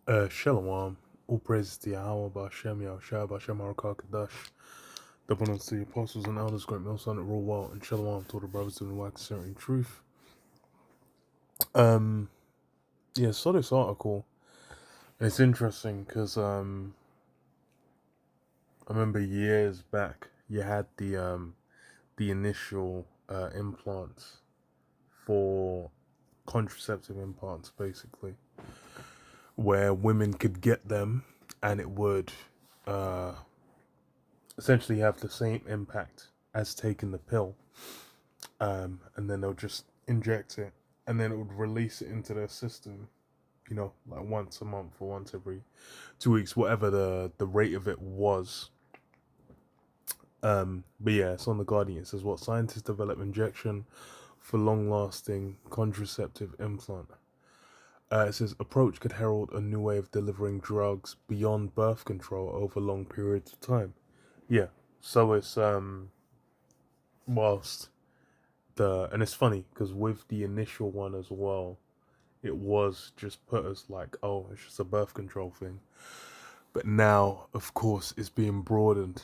Shalom. All praises to Yahweh, Ba'Shem, Yahushua, Ba'Shem, Kadash. Double notes to the apostles and elders, great male son that rule well, and Shalom to the brothers doing the work concerning truth. Um, yeah, saw this article. It's interesting because I remember years back you had the initial implants for contraceptive implants, basically, where women could get them, and it would uh essentially have the same impact as taking the pill, and then they'll just inject it, and then it would release it into their system, like once a month or once every 2 weeks, whatever the rate of it was. But yeah, it's on the Guardian. It says what scientists develop injection for long-lasting contraceptive implant. It says approach could herald a new way of delivering drugs beyond birth control over long periods of time. Yeah, so it's whilst and it's funny because with the initial one as well, it was just put as like, oh, it's just a birth control thing. But now, of course, it's being broadened,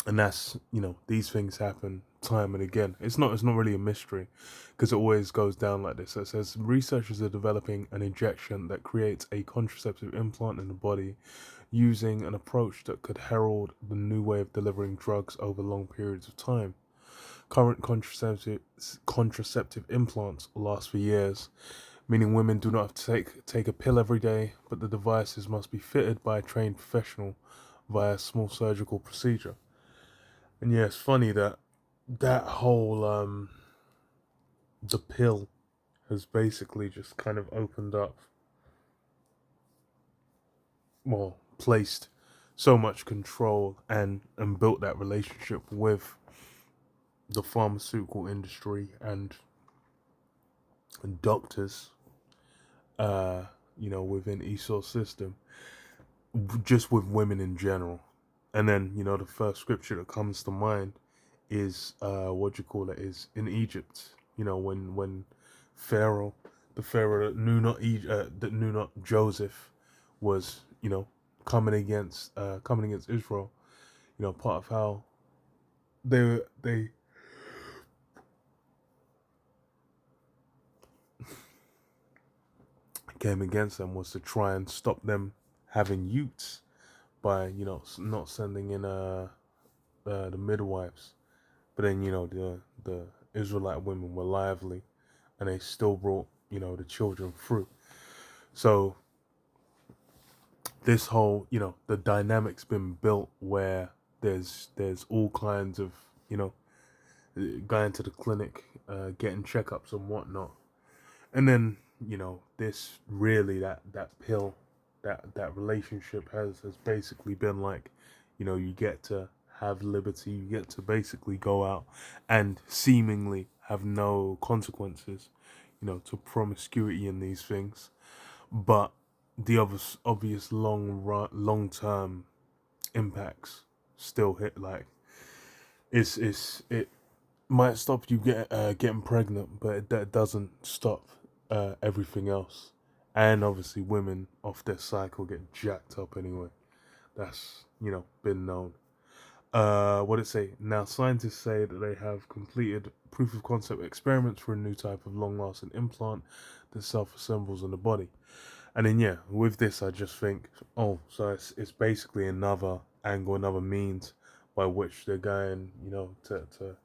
and that's, these things happen time and again. It's not really a mystery because it always goes down like this. So it says researchers are developing an injection that creates a contraceptive implant in the body using an approach that could herald the new way of delivering drugs over long periods of time. Current contraceptive implants last for years, meaning women do not have to take a pill every day, but the devices must be fitted by a trained professional via a small surgical procedure. And yeah, it's funny that whole the pill has basically just kind of opened up, well, placed so much control and built that relationship with the pharmaceutical industry and doctors, within ESO's system, just with women in general. And then, the first scripture that comes to mind is is in Egypt. When Pharaoh, the Pharaoh that knew not Joseph, was coming against Israel. Part of how they came against them was to try and stop them having youths by not sending in the midwives. But then the Israelite women were lively, and they still brought the children through. So this whole the dynamic's been built where there's all kinds of going to the clinic, getting checkups and whatnot, and then this really that pill, that relationship has basically been like, you get to have liberty, you get to basically go out and seemingly have no consequences, to promiscuity in these things. But the obvious long term impacts still hit. Like it might stop you getting pregnant, but that doesn't stop everything else. And obviously, women off their cycle get jacked up anyway. That's been known. What did it say? Now, scientists say that they have completed proof of concept experiments for a new type of long lasting implant that self assembles in the body. And then yeah, with this, I just think, oh, so it's basically another angle, another means by which they're going, to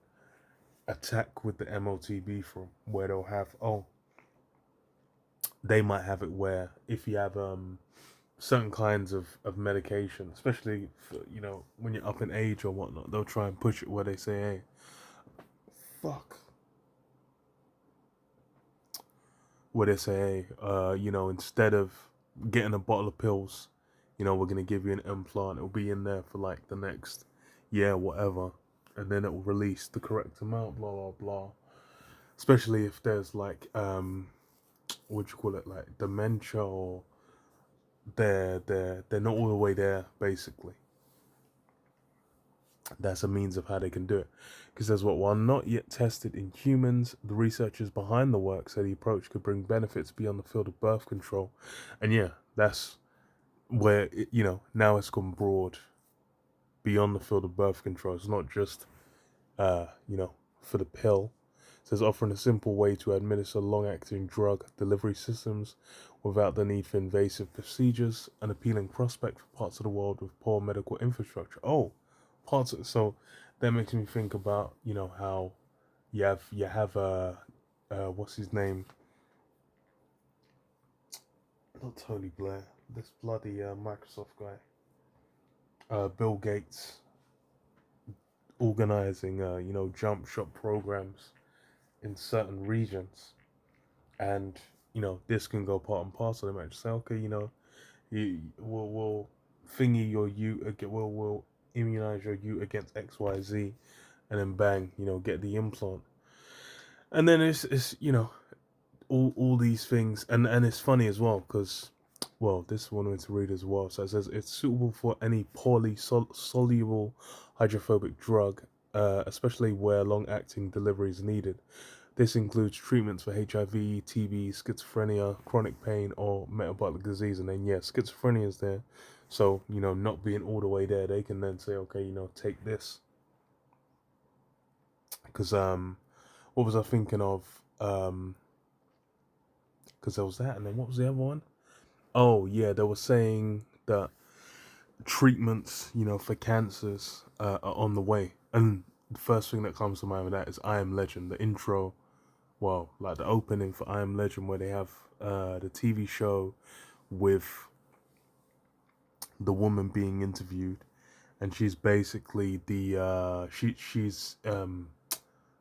attack with the MOTB, from where they'll have, they might have it where if you have certain kinds of medication, especially for, when you're up in age or whatnot, they'll try and push it where they say, hey, fuck, where they say, hey, instead of getting a bottle of pills, we're gonna give you an implant. It'll be in there for like the next year, whatever, and then it will release the correct amount, blah blah blah. Especially if there's like what you call it, like dementia, or they're not all the way there. Basically, that's a means of how they can do it. Because there's what, while not yet tested in humans, the researchers behind the work say the approach could bring benefits beyond the field of birth control. And yeah, that's where, now it's gone broad beyond the field of birth control. It's not just, uh, you know, for the pill. It says offering a simple way to administer long-acting drug delivery systems without the need for invasive procedures, an appealing prospect for parts of the world with poor medical infrastructure. Oh, so that makes me think about, how you have what's his name? Not Tony Blair. This bloody Microsoft guy. Bill Gates organizing jump shot programs in certain regions, and this can go part and parcel. They might just say, okay, we'll thingy your you we'll immunize your you against XYZ, and then bang, get the implant. And then it's all these things, and it's funny as well because, well, this one I wanted to read as well. So it says it's suitable for any poorly soluble hydrophobic drug, especially where long-acting delivery is needed. This includes treatments for HIV, TB, schizophrenia, chronic pain, or metabolic disease. And then, yeah, schizophrenia is there. So, not being all the way there, they can then say, okay, take this. Because, what was I thinking of? Because there was that. And then what was the other one? Oh, yeah, they were saying that treatments, for cancers are on the way. And the first thing that comes to mind with that is I Am Legend, the intro. Well, like the opening for I Am Legend, where they have the TV show with the woman being interviewed, and she's basically the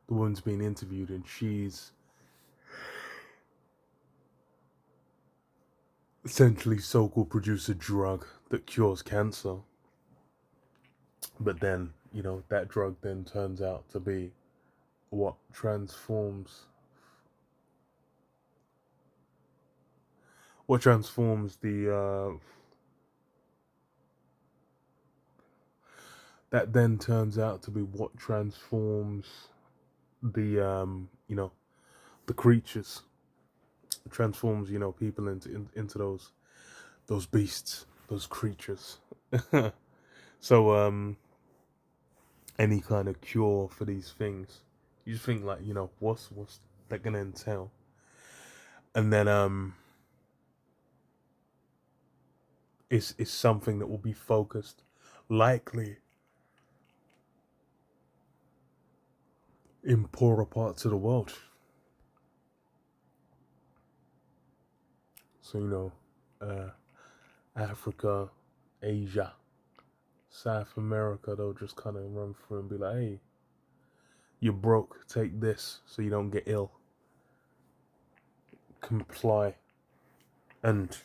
woman's being interviewed, and she's essentially so-called produce a drug that cures cancer, but then that drug then turns out to be what transforms the that then turns out to be what transforms the creatures, transforms people into those beasts, those creatures. So any kind of cure for these things, you just think like, what's that gonna entail? And then it's something that will be focused likely in poorer parts of the world. So Africa, Asia, South America, they'll just kind of run through and be like, hey, you're broke, take this so you don't get ill. Comply. And,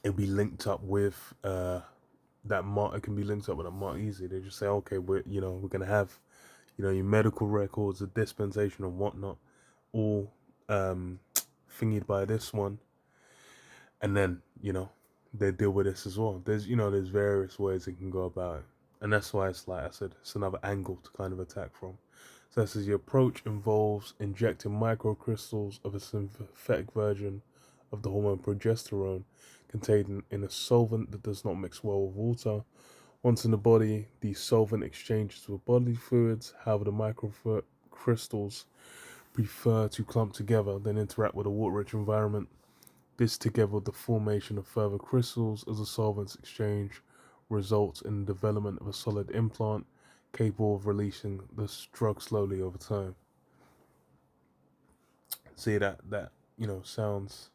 it'll be linked up with that mark. It can be linked up with a mark easy. They just say, okay, we're going to have, your medical records, a dispensation and whatnot, all thingied by this one. And then, they deal with this as well. There's various ways they can go about it. And that's why it's like I said, it's another angle to kind of attack from. So this is the approach involves injecting microcrystals of a synthetic version of the hormone progesterone contained in a solvent that does not mix well with water. Once in the body, the solvent exchanges with bodily fluids. However, the microcrystals prefer to clump together, then interact with a water-rich environment. This, together with the formation of further crystals as the solvents exchange, results in the development of a solid implant capable of releasing this drug slowly over time. See that sounds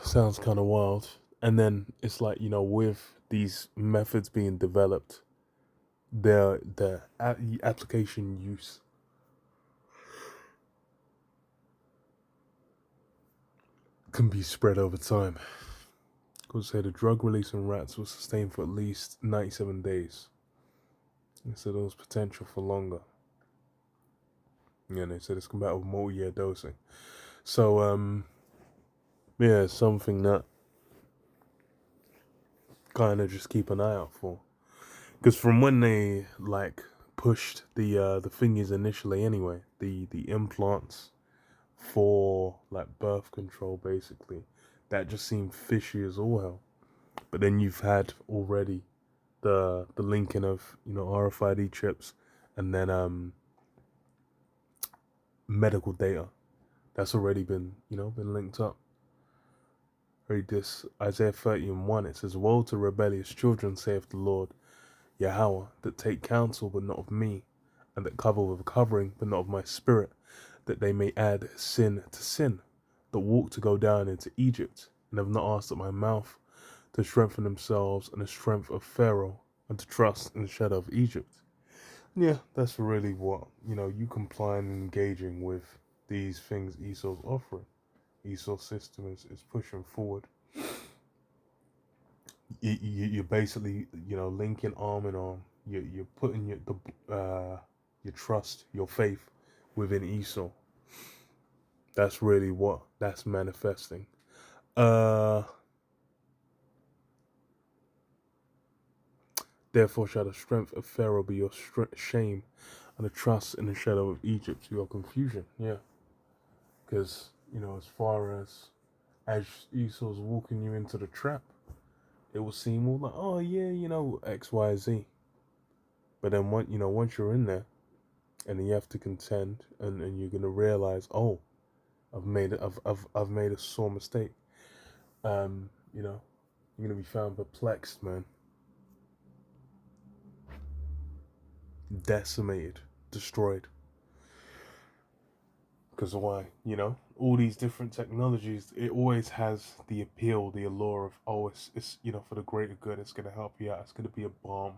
sounds kind of wild. And then it's like, with these methods being developed, the application use can be spread over time. Because say the drug release in rats was sustained for at least 97 days. And so there was potential for longer. Yeah, and they said it's compatible with multi-year dosing. So Yeah, it's something that kind of just keep an eye out for. Because from when they like pushed the thingies initially, anyway, the implants for like birth control, basically, that just seemed fishy as all hell. But then you've had already the linking of RFID chips, and then medical data that's already been linked up. Read this, Isaiah 30:1. It says, "Woe to rebellious children, saith the Lord Yahweh, that take counsel but not of me, and that cover with covering but not of my spirit, that they may add sin to sin, that walk to go down into Egypt, and have not asked at my mouth, to strengthen themselves in the strength of Pharaoh, and to trust in the shadow of Egypt." Yeah, that's really what, you complying and engaging with these things Esau's offering. Esau's system is pushing forward. You're basically, linking arm in arm. You're putting your trust, your faith within Esau. That's really what that's manifesting. Uh, Therefore shall the strength of Pharaoh be your shame, and the trust in the shadow of Egypt your confusion. Yeah, because as far as Esau's walking you into the trap, it will seem all like, oh yeah, X, Y, Z. But then once you're in there, and then you have to contend, and you're gonna realize, oh, I've made a sore mistake. You're gonna be found perplexed, man, decimated, destroyed. Because why? All these different technologies, it always has the appeal, the allure of, oh, it's for the greater good. It's gonna help you out. It's gonna be a bomb,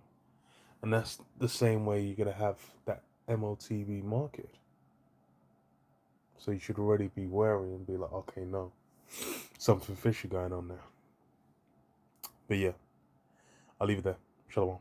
and that's the same way you're gonna have that MOTB market. So you should already be wary and be like, okay, no, something fishy going on there. But yeah, I'll leave it there. Shalom.